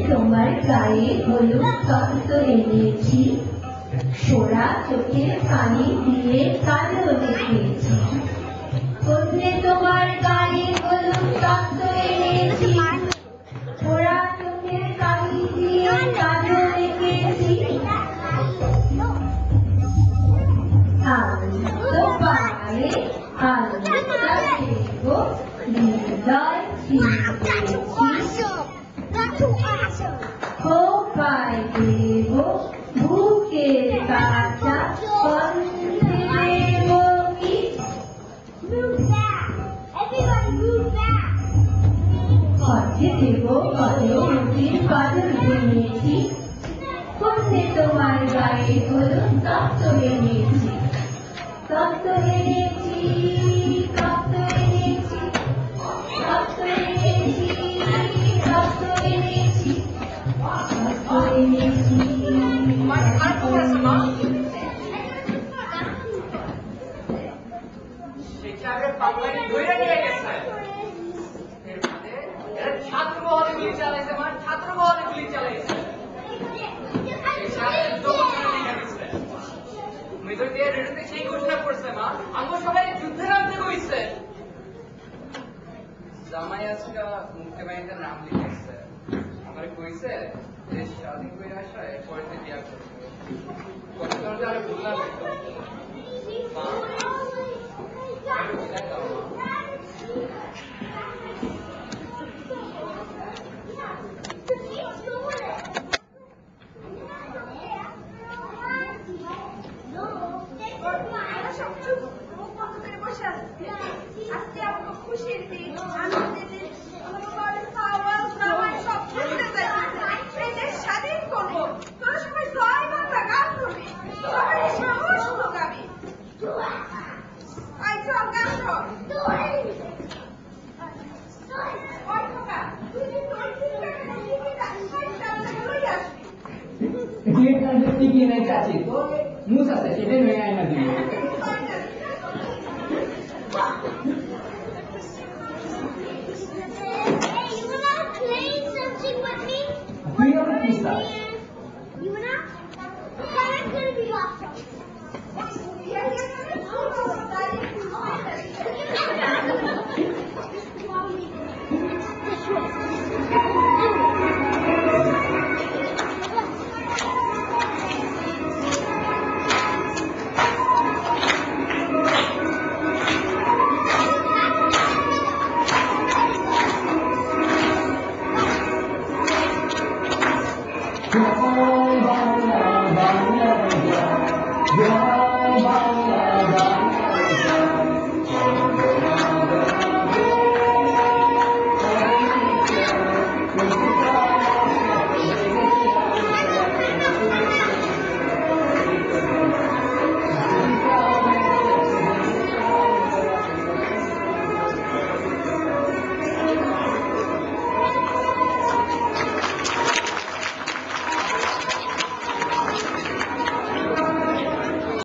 তোমার গায়ে হলুদ তত্ত্ব এনেছি, সোরা চোখের পানি দিয়ে কালো দেখেছি। তোমার গায়ে হলুদ তত্ত্ব এনেছি, সোরা চোখের পানি দিয়ে কালো দেখেছি। পায়ে আলোটা দেব, হৃদয় ছিঁড়েছি। খোপায় দেব বুকের কাঁচা, কণ্ঠে দেব কি কণ্ঠে দেব কদমুখীর বাদল বুনেছি। কোনে তোমার গায়ে হলুদ তত্ত্ব এনেছি, তত্ত্ব এনেছি, তত্ত্ব এনেছি, তত্ত্ব এনেছি, তত্ত্ব এনেছি, তত্ত্ব এনেছি। জামাই আজকা মুক্তি বাহিনীর নাম লিখেছে, আমার কইছে দেশ স্বাধীন করে আসা এরপরে বিয়া করবে। কতটা আরে বললাম খুশির দিন, আনন্দের দিন, খাওয়া দাওয়া সব ভুলে যাই, এই দেশ স্বাধীন করবো। তোরা সবাই জয় বাংলা গান করবি, সবাই সাহস যোগাবি। আই চল গান কর। চাচি তো মুস আছে সেটাই হয়ে আয় না দিয়ে You and I? Okay, that's gonna be awesome.